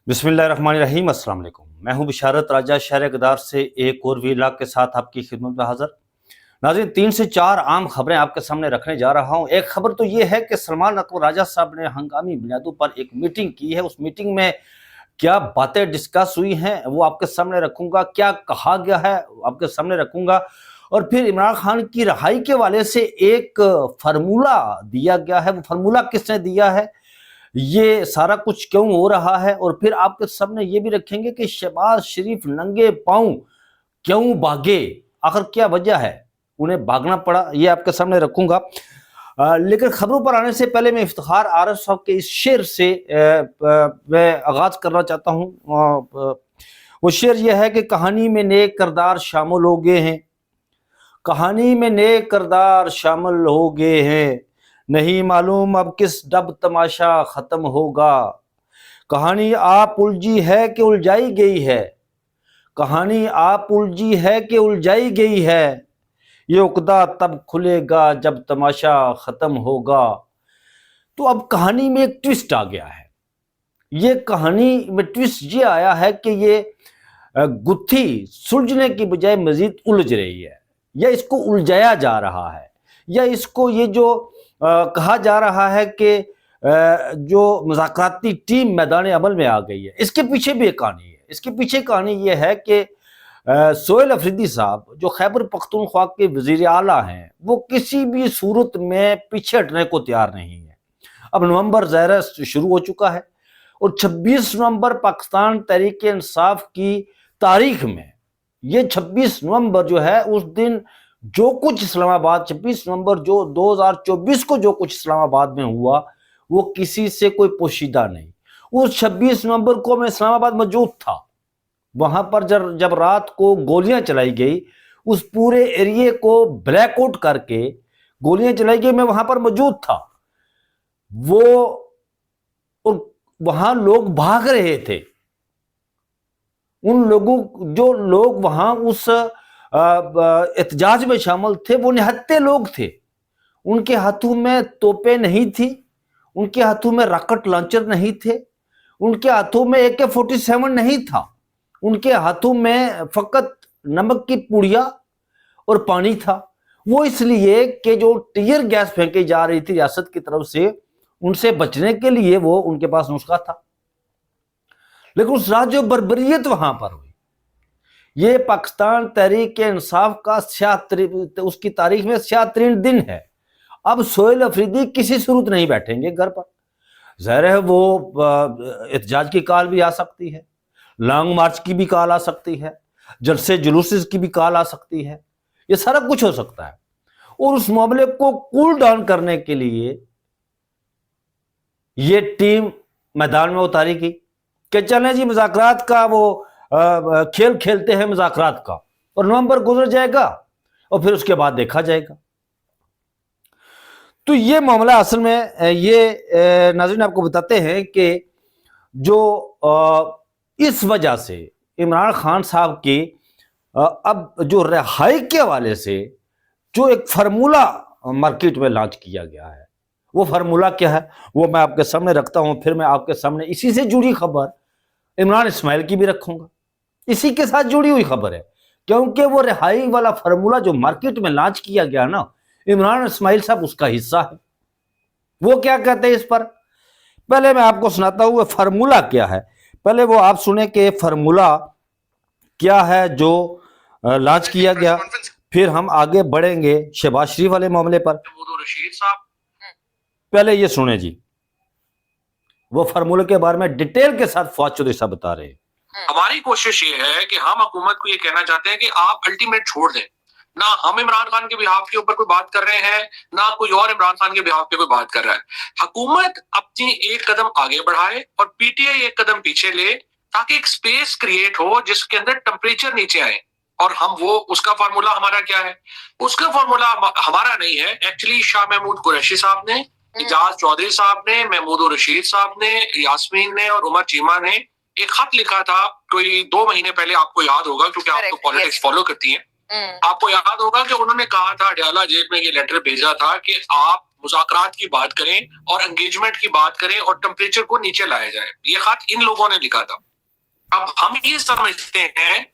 बिस्मिल्लाहिर्रहमानिर्रहीम। अस्सलाम वालेकुम। मैं हूं बिशारत राजा शहर गदार से एक और व्लॉग के साथ आपकी खिदमत में हाजिर। नाज़रीन, 3 से 4 आम खबरें आपके सामने रखने जा रहा हूं। एक खबर तो ये है कि सलमान अकबर राजा साहब ने हंगामी बुनियादों पर एक मीटिंग की है। उस मीटिंग में क्या बातें डिस्कस हुई हैं वो आपके सामने रखूंगा, क्या कहा गया है आपके सामने रखूंगा, और फिर इमरान खान की रहाई के वाले से एक फार्मूला दिया गया है। वो फार्मूला किसने दिया है, ये सारा कुछ क्यों हो रहा है, और फिर आपके सामने ये भी रखेंगे कि शहबाज शरीफ नंगे पांव क्यों भागे, आखिर क्या वजह है उन्हें भागना पड़ा, ये आपके सामने रखूंगा। लेकिन खबरों पर आने से पहले मैं इफ्तिखार आरफ साहब के इस शेर से मैं आगाज करना चाहता हूँ। वो शेर यह है कि कहानी में नेक किरदार शामिल हो गए हैं, कहानी में नेक किरदार शामिल हो गए हैं, नहीं मालूम अब किस डब तमाशा खत्म होगा। कहानी आप उलझी है कि उलझाई गई है, कहानी आप उलझी है कि उलझाई गई है, ये उकदा तब खुलेगा जब तमाशा खत्म होगा। तो अब कहानी में एक ट्विस्ट आ गया है। ये कहानी में ट्विस्ट ये आया है कि ये गुत्थी सुलझने की बजाय मजीद उलझ रही है, या इसको उलझाया जा रहा है, या इसको ये जो कहा जा रहा है कि जो मुज़ाकराती टीम मैदान अमल में आ गई है, इसके पीछे भी एक कहानी है। इसके पीछे कहानी ये है कि सोहेल अफरीदी साहब जो खैबर पख्तूनख्वा के वज़ीर आला हैं, वो किसी भी सूरत में पीछे हटने को तैयार नहीं है। अब नवंबर ज़ाहिर शुरू हो चुका है और 26 नवंबर पाकिस्तान तहरीक इंसाफ की तारीख में, ये 26 नवंबर जो है, उस दिन जो कुछ इस्लामाबाद 26 नवंबर जो 2024 को जो कुछ इस्लामाबाद में हुआ वो किसी से कोई पोशीदा नहीं। उस 26 नवंबर को मैं इस्लामाबाद मौजूद था। वहां पर जब रात को गोलियां चलाई गई, उस पूरे एरिए को ब्लैकआउट करके गोलियां चलाई गई, मैं वहां पर मौजूद था। वो वहां लोग भाग रहे थे। उन लोगों जो लोग वहां उस एहतजाज में शामिल थे वो निहत्ते लोग थे। उनके हाथों में तोपें नहीं थी, उनके हाथों में रॉकेट लॉन्चर नहीं थे, उनके हाथों में AK-47 नहीं था, उनके हाथों में फकत नमक की पुड़िया और पानी था। वो इसलिए कि जो टीयर गैस फेंकी जा रही थी रियासत की तरफ से, उनसे बचने के लिए वो उनके पास नुस्खा था। लेकिन उस रात जो बर्बरियत वहां पर हुई, ये पाकिस्तान तहरीक इंसाफ का उसकी तारीख में 76 दिन है। अब सोहेल अफरीदी किसी सूरत नहीं बैठेंगे घर पर। ज़ाहिर है वो एहतजाज की कॉल भी आ सकती है, लॉन्ग मार्च की भी कॉल आ सकती है, जलसे जुलूस की भी कॉल आ सकती है, ये सारा कुछ हो सकता है। और उस मामले को कूल डाउन करने के लिए ये टीम मैदान में उतारी गई कि चलें जी मुज़ाकरात का वो खेल खेलते हैं मुज़ाकरात का, और नवंबर गुजर जाएगा और फिर उसके बाद देखा जाएगा। तो ये मामला असल में ये नाज़रीन आपको बताते हैं कि जो इस वजह से इमरान खान साहब की अब जो रिहाई के हवाले से जो एक फार्मूला मार्केट में लॉन्च किया गया है, वो फार्मूला क्या है वो मैं आपके सामने रखता हूं। फिर मैं आपके सामने इसी से जुड़ी खबर इमरान इस्माइल की भी रखूंगा, इसी के साथ जुड़ी हुई खबर है, क्योंकि वो रिहाई वाला फार्मूला जो मार्केट में लॉन्च किया गया ना, इमरान इस्माइल साहब उसका हिस्सा है। वो क्या कहते हैं इस पर पहले मैं आपको सुनाता हूं फार्मूला क्या है। पहले वो आप सुने कि फार्मूला क्या है जो लॉन्च किया गया, फिर हम आगे बढ़ेंगे शहबाज शरीफ वाले मामले पर। रशीद साहब पहले ये सुने जी, वो फार्मूले के बारे में डिटेल के साथ फौज चौधरी साहब बता रहे हैं। हमारी कोशिश ये है कि हम हुकूमत को ये कहना चाहते हैं कि आप अल्टीमेट छोड़ दें। ना हम इमरान खान के बिहाफ के ऊपर कोई बात कर रहे हैं, ना कोई और इमरान खान के बिहाफ पे कोई बात कर रहा है। हुकूमत अपनी एक कदम आगे बढ़ाए और PTI एक कदम पीछे ले, ताकि एक स्पेस क्रिएट हो जिसके अंदर टेम्परेचर नीचे आए। और हम वो उसका फार्मूला हमारा क्या है? उसका फार्मूला हमारा नहीं है। एक्चुअली शाह महमूद कुरैशी साहब ने, इजाज चौधरी साहब ने, महमूद रशीद साहब ने, यास्मीन ने और उमर चीमा ने एक खत लिखा था कोई 2 महीने पहले, आपको याद होगा क्योंकि आप तो पॉलिटिक्स फॉलो करती हैं। आपको याद होगा कि उन्होंने कहा था, अडयाला जेल में ये लेटर भेजा था कि आप मुज़ाकरात की बात करें और एंगेजमेंट की बात करें और टेम्परेचर को नीचे लाया जाए। ये खत इन लोगों ने लिखा था। अब हम ये समझते हैं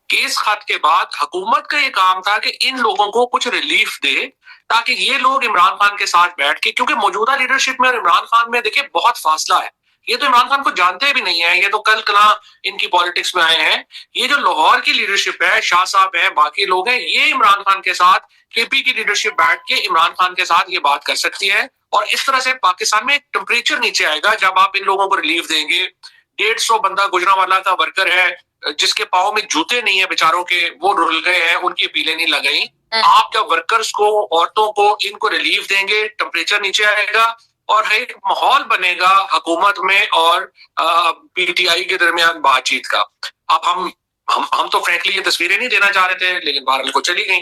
कि इस खत के बाद हुकूमत का ये काम था कि इन लोगों को कुछ रिलीफ दे, ताकि ये लोग इमरान खान के साथ बैठ के, क्योंकि मौजूदा लीडरशिप में और इमरान खान में देखिए बहुत फासला है। ये तो इमरान खान को जानते भी नहीं है, ये तो कल कला इनकी पॉलिटिक्स में आए हैं। ये जो लाहौर की लीडरशिप है, शाह साहब है, बाकी लोग हैं, ये इमरान खान के साथ केपी की लीडरशिप बैठ के इमरान खान के साथ ये बात कर सकती है, और इस तरह से पाकिस्तान में टेम्परेचर नीचे आएगा जब आप इन लोगों को रिलीफ देंगे। 150 बंदा गुजरांवाला का वर्कर है जिसके पाँव में जूते नहीं है बेचारों के, वो रुल गए हैं, उनकी अपीलें नहीं लग गई। आप जब वर्कर्स को, औरतों को, इनको रिलीफ देंगे, टेम्परेचर नीचे आएगा और एक माहौल बनेगा हुकूमत में और पीटीआई के दरमियान बातचीत का। अब हम तो फ्रैंकली ये तस्वीरें नहीं देना चाह रहे थे, लेकिन बहरहाल को चली गई।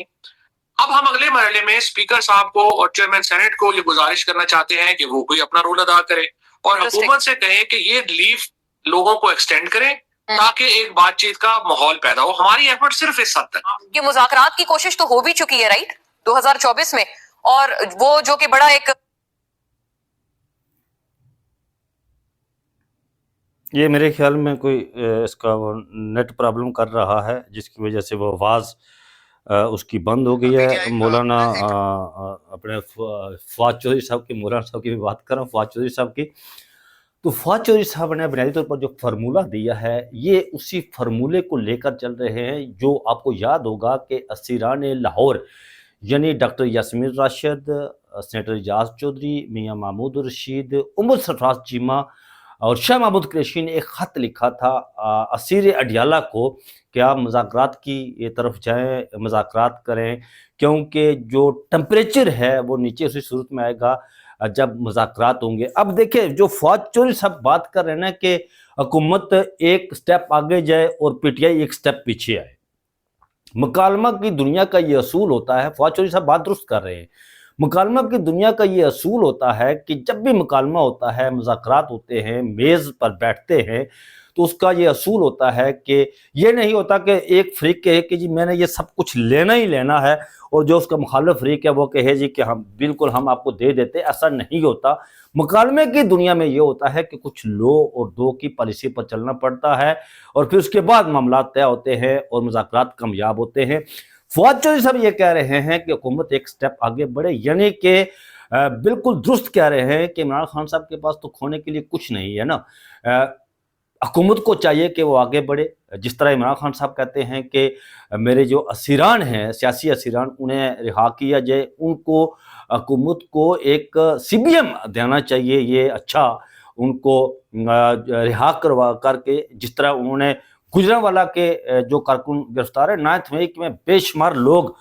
अब हम अगले मरहले में स्पीकर साहब को और चेयरमैन सेनेट को ये गुजारिश करना चाहते हैं कि वो कोई अपना रोल अदा करे और हुकूमत से कहें कि ये रिलीफ लोगों को एक्सटेंड करें, ताकि एक बातचीत का माहौल पैदा हो। हमारी एफर्ट सिर्फ इस हद तक। ये मुज़ाकरात की कोशिश तो हो भी चुकी है, राइट, 2024 में, और वो जो कि बड़ा एक, ये मेरे ख्याल में कोई इसका वो नेट प्रॉब्लम कर रहा है, जिसकी वजह से वो आवाज़ उसकी बंद हो गई है। मौलाना अपने फवाद चौधरी साहब की, मौलाना साहब की भी बात कर रहा हूँ, फवाद चौधरी साहब की। तो फवाद चौधरी साहब ने बुनियादी तौर पर जो फार्मूला दिया है, ये उसी फार्मूले को लेकर चल रहे हैं जो आपको याद होगा कि असीरान लाहौर यानी डॉक्टर यास्मीन राशिद, सेनेटर एजाज चौधरी, मियाँ महमूद रशीद, उमर सरफराज चीमा और शाह महमूद कुरैशी ने एक ख़त लिखा था असीर अडियाला को कि आप मुज़ाकरात की ये तरफ जाएँ, मुज़ाकरात करें, क्योंकि जो टेम्परेचर है वो नीचे उसी सूरत में आएगा जब मुज़ाकरात होंगे। अब देखिए, जो फवाद चौधरी साहब बात कर रहे हैं ना कि हुकूमत एक स्टेप आगे जाए और पीटीआई एक स्टेप पीछे आए, मुकालमा की दुनिया का ये असूल होता है। फवाद चौधरी साहब बात दुरुस्त कर रहे हैं। मुकालमा की दुनिया का ये असूल होता है कि जब भी मुकालमा होता है, मुज़ाकरात होते हैं, मेज़ पर बैठते हैं, तो उसका ये असूल होता है कि ये नहीं होता कि एक फ़रीक कहे कि जी मैंने ये सब कुछ लेना ही लेना है, और जो उसका मुखालिफ फ़रीक है वो कहे जी कि हम बिल्कुल हम आपको दे देते। ऐसा नहीं होता। मुकालमे की दुनिया में ये होता है कि कुछ लो और दो की पॉलिसी पर चलना पड़ता है, और फिर उसके बाद मामला तय होते हैं और मुज़ाकरात कामयाब होते हैं। फवाद चौधरी साहब ये कह रहे हैं कि हुकूमत एक स्टेप आगे बढ़े, यानी कि बिल्कुल दुरुस्त कह रहे हैं कि इमरान खान साहब के पास तो खोने के लिए कुछ नहीं है ना। हुकूमत को चाहिए कि वो आगे बढ़े, जिस तरह इमरान खान साहब कहते हैं कि मेरे जो असीरान हैं, सियासी असीरान, उन्हें रिहा किया जाए, उनको हुकूमत को एक सीबीएम देना चाहिए, ये अच्छा उनको रिहा करवा करके, जिस तरह उन्होंने गुजरांवाला के जो कारकुन गिरफ्तार है, 9 मई में बेशुमार लोग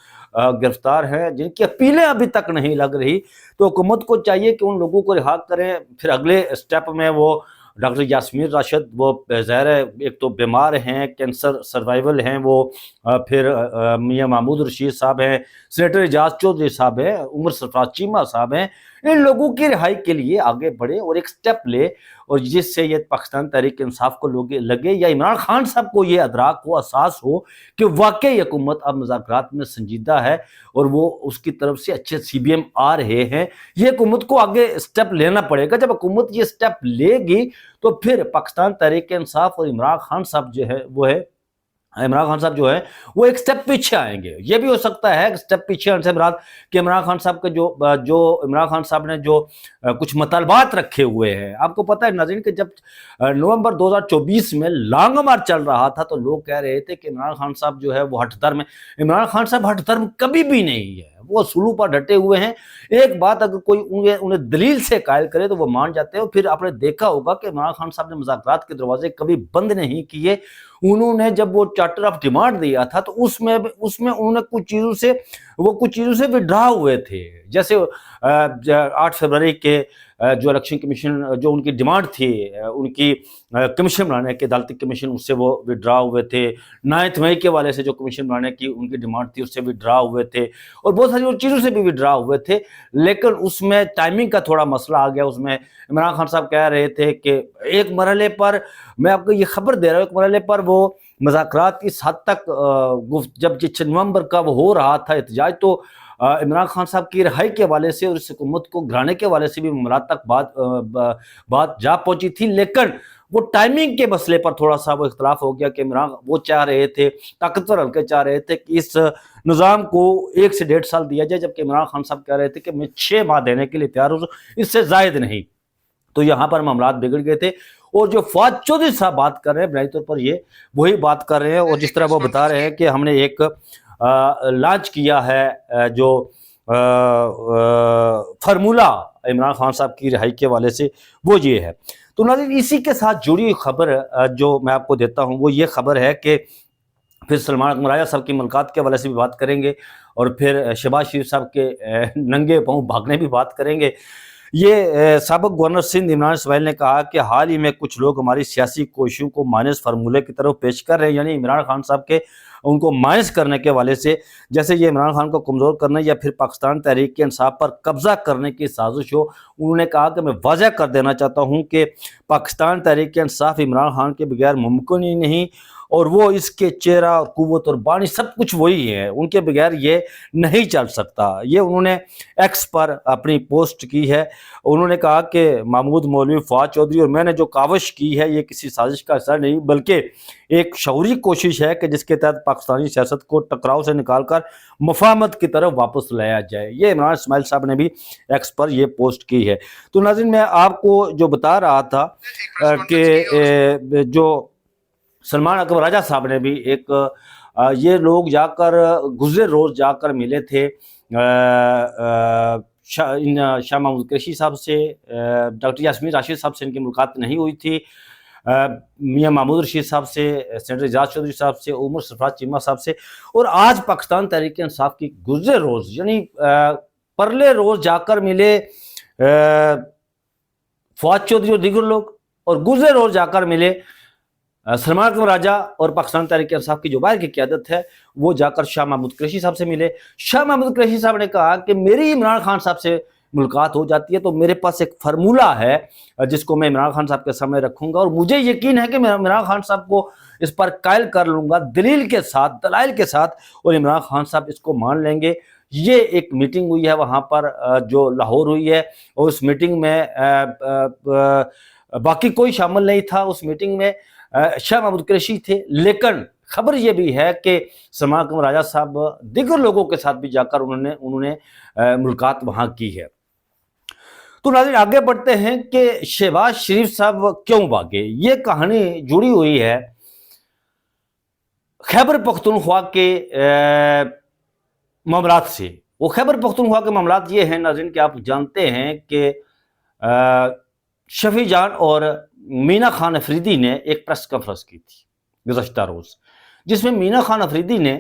गिरफ्तार हैं जिनकी अपीलें अभी तक नहीं लग रही। तो हुकूमत को चाहिए कि उन लोगों को रिहा करें। फिर अगले स्टेप में वो डॉक्टर यास्मीन राशिद, वो ज़ाहिर है एक तो बीमार हैं, कैंसर सर्वाइवल हैं वो, फिर मियाँ महमूद रशीद साहब हैं, सेनेटर एजाज चौधरी साहब हैं, उमर सरफराज चीमा साहब हैं। इन लोगों की रिहाई के लिए आगे बढ़े और एक स्टेप ले, और जिससे ये पाकिस्तान तहरीक इंसाफ को लोग लगे या इमरान खान साहब को ये अदराक हो, एहसास हो कि वाकई हुकूमत अब मुज़ाकरात में संजीदा है और वो उसकी तरफ से अच्छे सीबीएम आ रहे हैं। ये हुकूमत को आगे स्टेप लेना पड़ेगा। जब हुकूमत ये स्टेप लेगी तो फिर पाकिस्तान तहरीक इंसाफ और इमरान खान साहब जो है इमरान खान साहब जो है वो एक स्टेप पीछे आएंगे। ये भी हो सकता है कि स्टेप पीछे आने से कि इमरान खान साहब के जो इमरान खान साहब ने जो कुछ मतलबात रखे हुए हैं। आपको पता है नाज़रीन कि जब नवंबर 2024 में लॉन्ग मार्च चल रहा था तो लोग कह रहे थे कि इमरान खान साहब जो है वो हठधर्म है। इमरान खान साहब हठधर्म कभी भी नहीं है, वो सुलू पर डटे हुए हैं। एक बात अगर कोई उन्हें दलील से कायल करे तो वो मान जाते हैं। फिर आपने देखा होगा कि इमरान खान साहब ने मुज़ाकरात के दरवाजे कभी बंद नहीं किए। उन्होंने जब वो चार्टर ऑफ डिमांड दिया था तो उसमें उन्होंने कुछ चीज़ों से विड्रा हुए थे। जैसे 8 फरवरी के जो इलेक्शन कमीशन जो उनकी डिमांड थी, उनकी कमीशन बनाने की, अदालती कमीशन, उससे वो विड्रा हुए थे। 9 मई के वाले से जो कमीशन बनाने की उनकी डिमांड थी उससे विड्रा हुए थे, और बहुत सारी और चीज़ों से भी विड्रा हुए थे। लेकिन उसमें टाइमिंग का थोड़ा मसला आ गया। उसमें इमरान खान साहब कह रहे थे कि एक मरहले पर, मैं आपको ये खबर दे रहा हूँ, एक मरहले पर वो मुज़ाकरात इस हद तक जब 6 नवंबर का वो हो रहा था एहतजाज, तो इमरान खान साहब की रिहाई के हवाले से और इस हुकूमत को गिराने के हवाले से भी मामलात तक बात जा पहुंची थी, लेकिन वो टाइमिंग के मसले पर थोड़ा सा वो इख्तलाफ हो गया कि इमरान वो चाह रहे थे, ताकतवर हल्के चाह रहे थे कि इस निज़ाम को 1 से 1.5 साल दिया जाए, जबकि इमरान खान साहब कह रहे थे कि मैं 6 माह देने के लिए तैयार हूँ, इससे ज़ायद नहीं। तो यहाँ पर मामलात बिगड़ गए थे। और जो फवाद चौधरी साहब बात कर रहे हैं बुनियादी तौर पर ये वही बात कर रहे हैं, और जिस तरह वो बता रहे हैं कि हमने एक लॉन्च किया है जो फार्मूला इमरान खान साहब की रिहाई के हवाले से, वो ये है। तो नाज़रीन, इसी के साथ जुड़ी हुई खबर जो मैं आपको देता हूँ वो ये खबर है कि फिर सलमान अकबर राजा साहब की मुलाकात के हवाले से भी बात करेंगे, और फिर शहबाज शरीफ साहब के नंगे पाँव भागने भी बात करेंगे। ये साबिक गवर्नर सिंध इमरान इसमाइल ने कहा कि हाल ही में कुछ लोग हमारी सियासी कोशिशों को माइनस फार्मूले की तरफ पेश कर रहे हैं, यानी इमरान खान साहब के उनको माइनस करने के हवाले से, जैसे ये इमरान खान को कमज़ोर करने या फिर पाकिस्तान तहरीक इंसाफ पर कब्जा करने की साजिश हो। उन्होंने कहा कि मैं वाज़ह कर देना चाहता हूँ कि पाकिस्तान तहरीक इंसाफ इमरान खान के बगैर मुमकिन ही नहीं, और वो इसके चेहरा, कुव्वत और बानी सब कुछ वही है, उनके बगैर ये नहीं चल सकता। ये उन्होंने एक्स पर अपनी पोस्ट की है। उन्होंने कहा कि महमूद मौलवी, फवाद चौधरी और मैंने जो काविश की है ये किसी साजिश का असर नहीं, बल्कि एक शऊरी कोशिश है कि जिसके तहत पाकिस्तानी सियासत को टकराव से निकालकर मफाहमत की तरफ वापस लाया जाए। ये इमरान इस्माइल साहब ने भी एक्स पर ये पोस्ट की है। तो नाज़रीन, मैं आपको जो बता रहा था कि जो सलमान अकबर राजा साहब ने भी एक ये लोग जाकर गुज़रे रोज़ जाकर मिले थे शाह महमूद कुरैशी साहब से, डॉक्टर यास्मीन राशिद साहब से इनकी मुलाकात नहीं हुई थी, मियां महमूद रशीद साहब से, सेनेटर एजाज चौधरी साहब से, उमर सरफराज चीमा साहब से, और आज पाकिस्तान तहरीक इंसाफ की गुज़रे रोज़ यानी परले रोज़ जाकर मिले फवाद चौधरी और दीगर लोग, और गुज़रे रोज़ जाकर मिले सलमान अकबर राजा और पाकिस्तान तहरीक इंसाफ की जो बाहर की क़यादत है वो जाकर शाह महमूद कुरैशी साहब से मिले। शाह महमूद कुरैशी साहब ने कहा कि मेरी इमरान खान साहब से मुलाकात हो जाती है तो मेरे पास एक फार्मूला है जिसको मैं इमरान खान साहब के सामने रखूंगा, और मुझे यकीन है कि मैं इमरान खान साहब को इस पर कायल कर लूँगा दलील के साथ, दलाइल के साथ, और इमरान खान साहब इसको मान लेंगे। ये एक मीटिंग हुई है वहाँ पर जो लाहौर हुई है, और उस मीटिंग में बाकी कोई शामिल नहीं था। उस मीटिंग में शाह महमूद कुरैशी थे, लेकिन खबर ये भी है कि सलमान अकबर राजा साहब दीगर लोगों के साथ भी जाकर उन्होंने मुलाकात वहाँ की है। तो नाज़रीन, आगे बढ़ते हैं कि शहबाज शरीफ साहब क्यों भागे। ये कहानी जुड़ी हुई है खैबर पख्तूनख्वा के मामलात से। वो खैबर पख्तूनख्वा के मामलात ये हैं नाज़रीन कि आप जानते हैं कि शफी जान और मीना खान अफरीदी ने एक प्रेस कॉन्फ्रेंस की थी गुज़श्ता रोज़, जिसमें मीना खान अफरीदी ने,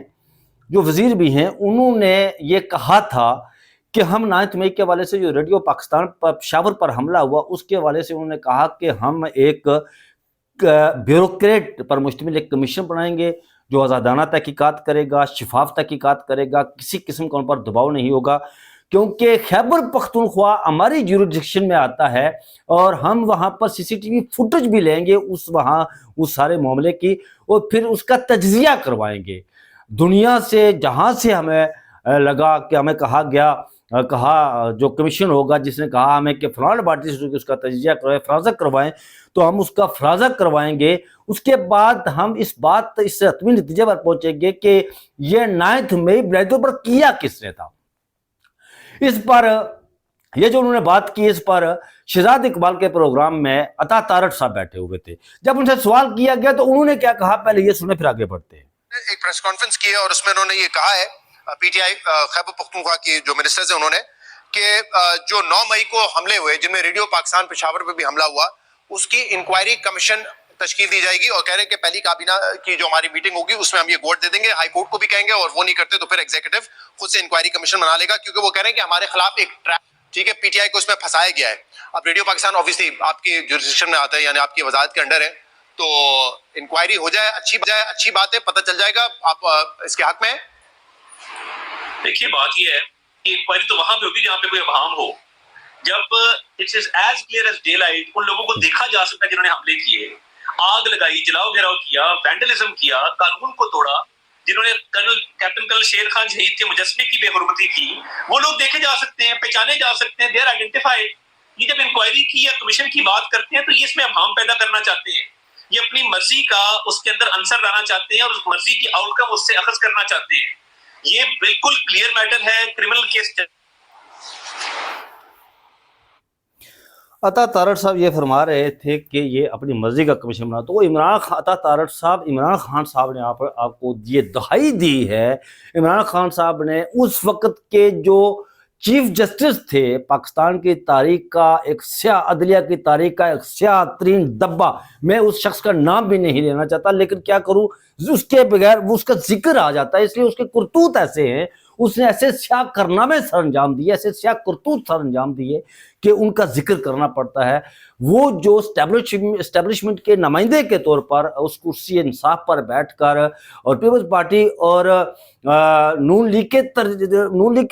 जो वज़ीर भी हैं, उन्होंने ये कहा था कि हम 9 मई के हवाले से जो रेडियो पाकिस्तान पर पेशावर पर हमला हुआ उसके हवाले से उन्होंने कहा कि हम एक ब्यूरोक्रेट पर मुश्तमिल एक कमीशन बनाएंगे जो आज़ादाना तहकीकात करेगा, शफाफ तहकीकात करेगा, किसी किस्म का उन पर दबाव नहीं होगा, क्योंकि खैबर पख्तूनख्वा हमारी जुरिडिक्शन में आता है और हम वहाँ पर CCTV फुटेज भी लेंगे उस सारे मामले की, और फिर उसका तज्जिया करवाएंगे दुनिया से। जहाँ से हमें लगा कि हमें कहा जो कमीशन होगा जिसने कहा हमें कि फलां पार्टी से उसका तज्जिया करवाएं, फराजा करवाएं, तो हम उसका फराजा करवाएंगे। उसके बाद हम इस हतमी नतीजे पर पहुँचेंगे कि ये 9 मई बुनियादी पर किया किसने था। इस पर ये जो उन्होंने बात की, इस पर शहजाद इकबाल के प्रोग्राम में अता तारड़ साहब बैठे हुए थे। जब उनसे सवाल किया गया तो उन्होंने क्या कहा, पहले ये सुने फिर आगे बढ़ते हैं। एक प्रेस कॉन्फ्रेंस की है और उसमें उन्होंने ये कहा है, PTI खैबर पख्तूनख्वा की जो मिनिस्टर्स हैं उन्होंने, कि जो 9 मई को हमले हुए जिनमें रेडियो पाकिस्तान पेशावर पे भी हमला हुआ, उसकी इंक्वायरी कमीशन तश्कील दी जाएगी, और कह रहे हैं कि पहली काबीना की जो हमारी मीटिंग होगी उसमें हम ये गोट दे देंगे, हाई कोर्ट को भी कहेंगे, और वो नहीं करते तो फिर एग्जीक्यूटिव खुद से इंक्वायरी कमीशन बना लेगा, क्योंकि वो कह रहे हैं कि हमारे खिलाफ एक ट्रैप, ठीक है, PTI को उसमें फंसाया गया है। अब रेडियो पाकिस्तान ऑब्वियसली आपकी जुरिडिक्शन में आता है, यानी आपकी वजारत के अंडर है, तो इंक्वायरी हो जाए, अच्छी बात है, पता चल जाएगा। आप इसके हक में है? देखिए, बात ये है कि इंक्वायरी तो वहां पे होगी जहां पे कोई अभाम हो, जब it's as clear as daylight, उन लोगों को देखा जा सकता है जिन्होंने हमले किए, आग लगाई, जलाओ घेराव किया, वैंडलिज्म किया, कानून को तोड़ा, जिन्होंने कैप्टन कर्नल शेर खान शहीद के मुजस्मे की बेहुरमती की, वो लोग देखे जा सकते हैं, पहचाने जा सकते हैं, दे आर आइडेंटिफाइड। ये जब इंक्वायरी की या कमीशन की बात करते हैं तो ये इसमें अभाम पैदा करना चाहते हैं, ये अपनी मर्जी का उसके अंदर आंसर लाना चाहते हैं और उस मर्जी की आउटकम उससे अखज करना चाहते हैं। ये बिल्कुल क्लियर मैटर है, क्रिमिनल केस। अता तारड़ साहब ये फरमा रहे थे कि ये अपनी मर्जी का कमीशन बना, तो अता तारड़ साहब इमरान खान साहब ने आपको ये दहाई दी है। इमरान खान साहब ने उस वक्त के जो चीफ जस्टिस थे पाकिस्तान की तारीख का, एक स्याह अदलिया की तारीख का एक स्याह तरीन डब्बा, मैं उस शख्स का नाम भी नहीं लेना चाहता, लेकिन क्या करूं, उसके बगैर उसका जिक्र आ जाता है, इसलिए उसके करतूत ऐसे हैं, उसने ऐसे स्याह कारनामे सर अंजाम दिए, ऐसे स्याह करतूत सर अंजाम दिए कि उनका जिक्र करना पड़ता है। वो जो एस्टेब्लिशमेंट के नुमाइंदे के तौर पर उस कुर्सी इंसाफ पर बैठकर और पीपल्स पार्टी और नून लीग के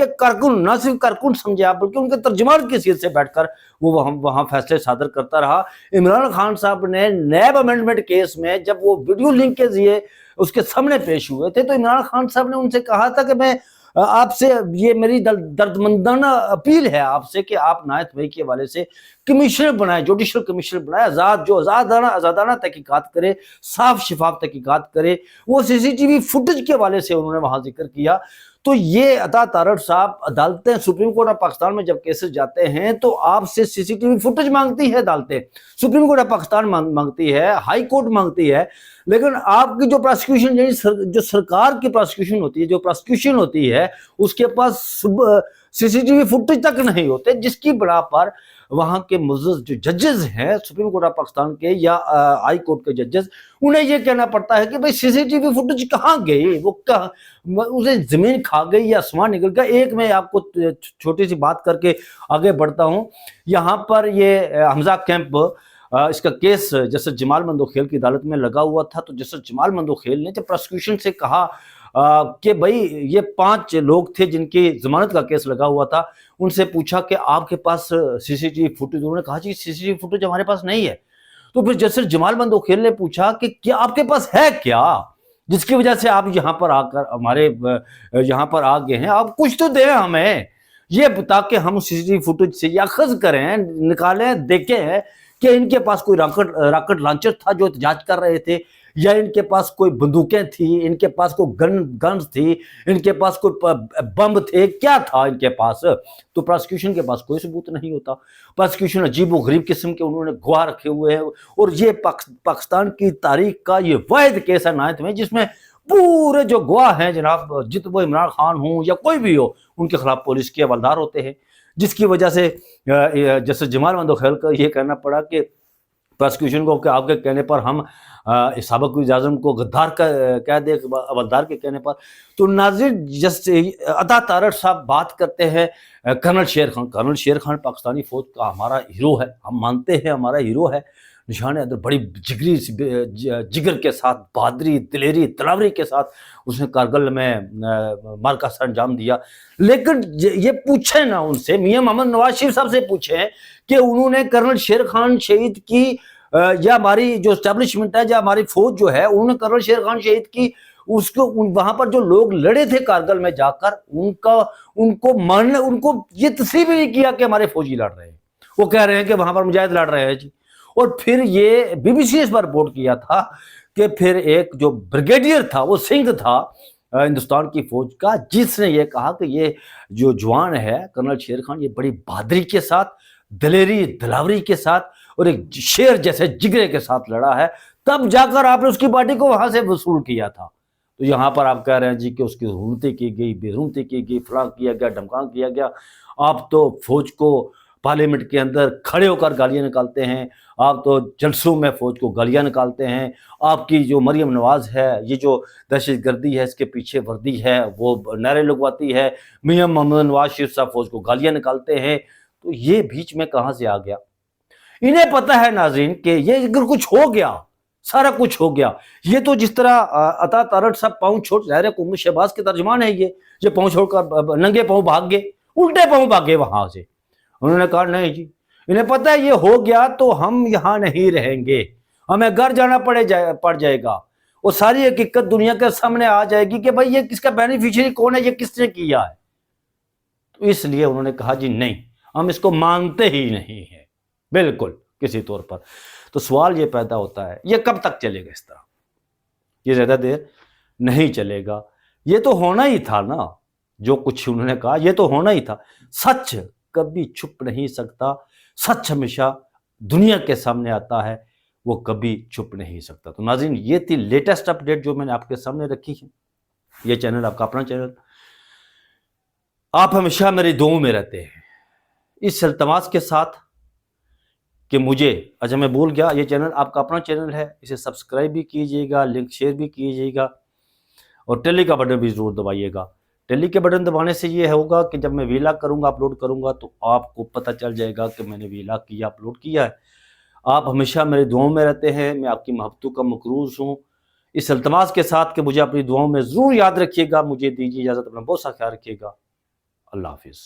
कारकुन, ना सिर्फ कारकुन समझे आप, बल्कि उनके तर्जुमान की हैसियत से बैठकर वो वहाँ फैसले सादर करता रहा। इमरान खान साहब ने नैब अमेंडमेंट केस में जब वो वीडियो लिंक के जरिए उसके सामने पेश हुए थे, तो इमरान खान साहब ने उनसे कहा था कि मैं आपसे, ये मेरी दर्दमंदाना अपील है आपसे कि आप नायत भाई के हवाले से कमिश्नर बनाए, जुडिशल कमिश्नर बनाए, आजादाना तहकीकात करे, साफ शिफाफ तहकीकात करे। वो सीसीटीवी फुटेज के हवाले से उन्होंने वहां जिक्र किया। तो ये अता तारड़ साहब, अदालतें, सुप्रीम कोर्ट ऑफ पाकिस्तान में जब केसेस जाते हैं तो आपसे सीसीटीवी फुटेज मांगती है अदालतें, सुप्रीम कोर्ट ऑफ पाकिस्तान मांगती है, हाई कोर्ट मांगती है, लेकिन आपकी जो प्रोसिक्यूशन, जो सरकार की प्रोसिक्यूशन होती है उसके पास सीसीटीवी फुटेज तक नहीं होते, जिसकी बिना पर वहां के मुअज़्ज़ज़ जो जजेस हैं सुप्रीम कोर्ट ऑफ पाकिस्तान के या हाई कोर्ट के जजेस, उन्हें ये कहना पड़ता है कि भाई सीसीटीवी फुटेज कहाँ गई, वो कहाँ, उसे जमीन खा गई या आसमान निकल गया। एक मैं आपको छोटी सी बात करके आगे बढ़ता हूँ। यहाँ पर ये हमजा कैंप, इसका केस जस्टिस जमाल मंदोखेल की अदालत में लगा हुआ था, तो जस्टिस जमाल मंदोखेल ने जब प्रोसिक्यूशन से कहा कि भाई ये 5 लोग थे जिनकी जमानत का केस लगा हुआ था, उनसे पूछा कि आपके पास सीसीटीवी फुटेज, उन्होंने कहा जी सीसीटीवी फुटेज हमारे पास नहीं है। तो फिर जस्टिस जमाल मंदोखेल ने पूछा कि क्या आपके पास है क्या, जिसकी वजह से आप यहाँ पर आकर हमारे यहाँ पर आ गए हैं, आप कुछ तो दें हमें, ये बता के हम सीसीटीवी फुटेज से या अखज़ करें, निकालें, देखें कि इनके पास कोई रॉकेट लॉन्चर था जो एहतजाज कर रहे थे, या इनके पास कोई बंदूकें थी, इनके पास कोई गन्स थी, इनके पास कोई बम थे, क्या था इनके पास। तो प्रोसिक्यूशन के पास कोई सबूत नहीं होता। प्रोसिक्यूशन अजीब व गरीब किस्म के उन्होंने गवाह रखे हुए हैं, और ये पाकिस्तान की तारीख का ये वाहिद केस है नायत में जिसमें पूरे जो गवाह हैं जनाब, जित वो इमरान खान हो या कोई भी हो, उनके खिलाफ पुलिस के हवलदार होते हैं, जिसकी वजह से जैसे जमाल मंदोखेल का ये कहना पड़ा कि प्रोसिक्यूशन को कि आपके कहने पर हम साबिक़ वज़ीर-ए-आज़म को गद्दार कह दे, हवलदार के कहने पर। तो नाज़रीन, जैसे अता तारड़ साहब बात करते हैं कर्नल शेर खान पाकिस्तानी फौज का हमारा हीरो है, हम मानते हैं हमारा हीरो है, निशान अंदर बड़ी जिगर के साथ, बहादुरी, दिलेरी, तलावरी के साथ उसने कारगिल में मार्का सर अंजाम दिया। लेकिन ये पूछे ना उनसे, मियां मोहम्मद नवाज शरीफ साहब से पूछे कि उन्होंने कर्नल शेर खान शहीद की, या हमारी जो एस्टेब्लिशमेंट है, या हमारी फौज जो है, उन्होंने कर्नल शेर खान शहीद की, उसको वहां पर जो लोग लड़े थे कारगिल में जाकर, उनको ये तस्लीम ही नहीं किया कि हमारे फौजी लड़ रहे हैं, वो कह रहे हैं कि वहां पर मुजाहिद लड़ रहे हैं जी। और फिर ये बीबीसी ने इस पर रिपोर्ट किया था कि फिर एक जो ब्रिगेडियर था, वो सिंह था हिंदुस्तान की फौज का, जिसने ये कहा कि ये जो जवान है कर्नल शेर खान, ये बड़ी बहादुरी के साथ, दिलेरी, दिलावरी के साथ और एक शेर जैसे जिगरे के साथ लड़ा है, तब जाकर आपने उसकी पार्टी को वहां से वसूल किया था। तो यहाँ पर आप कह रहे हैं जी कि उसकी हुरमती की गई, बेरुमती की गई, फलां किया गया, ढमकान किया गया। आप तो फौज को पार्लियामेंट के अंदर खड़े होकर गालियां निकालते हैं, आप तो जलसों में फौज को गालियां निकालते हैं, आपकी जो मरियम नवाज है, ये जो दहशतगर्दी है, इसके पीछे वर्दी है, वो नारे लगवाती है, मियां मोहम्मद नवाज शरीफ साहब फौज को गालियां निकालते हैं। तो ये बीच में कहाँ से आ गया? इन्हें पता है नाज़रीन कि ये अगर कुछ हो गया, सारा कुछ हो गया, ये तो जिस तरह अता तारड़ साहब पाँव छोड़, ज़ाहिर है कुम्म शहबाज के तर्जुमान है, ये पाँव छोड़कर नंगे पाँव भाग गए, उल्टे पाँव भागे वहां से। उन्होंने कहा नहीं जी, इन्हें पता है ये हो गया तो हम यहाँ नहीं रहेंगे, हमें घर जाना पड़ जाएगा। وہ ساری حقیقت دنیا کے سامنے آ جائے گی کہ بھائی یہ کس کا بینیفیشری کون ہے, یہ کس نے کیا ہے. تو اس لیے انہوں نے کہا جی نہیں, ہم اس کو مانتے ہی نہیں ہیں بالکل کسی طور پر. تو سوال یہ پیدا ہوتا ہے یہ کب تک چلے گا اس طرح؟ یہ زیادہ دیر نہیں چلے گا. یہ تو ہونا ہی تھا نا, جو کچھ انہوں نے کہا یہ تو ہونا ہی تھا. سچ کبھی چھپ نہیں سکتا, سچ ہمیشہ دنیا کے سامنے آتا ہے, وہ کبھی چھپ نہیں سکتا. تو ناظرین یہ تھی لیٹسٹ اپڈیٹ جو میں نے آپ کے سامنے رکھی ہے. یہ چینل آپ کا اپنا چینل, آپ ہمیشہ میری دعاؤں میں رہتے ہیں, اس التماس کے ساتھ کہ مجھے, اچھا میں بھول گیا, یہ چینل آپ کا اپنا چینل ہے, اسے سبسکرائب بھی کیجئے گا, لنک شیئر بھی کیجئے گا, اور ٹیلی کا بٹن بھی ضرور دبائیے گا. ٹیلی کے بٹن دبانے سے یہ ہوگا کہ جب میں ویلاگ کروں گا, اپلوڈ کروں گا, تو آپ کو پتہ چل جائے گا کہ میں نے ویلاگ کیا, اپلوڈ کیا ہے. آپ ہمیشہ میری دعاؤں میں رہتے ہیں, میں آپ کی محبتوں کا مقروض ہوں. اس التماس کے ساتھ کہ مجھے اپنی دعاؤں میں ضرور یاد رکھیے گا. مجھے دیجیے اجازت, اپنا بہت سا خیال رکھیے گا. اللہ حافظ.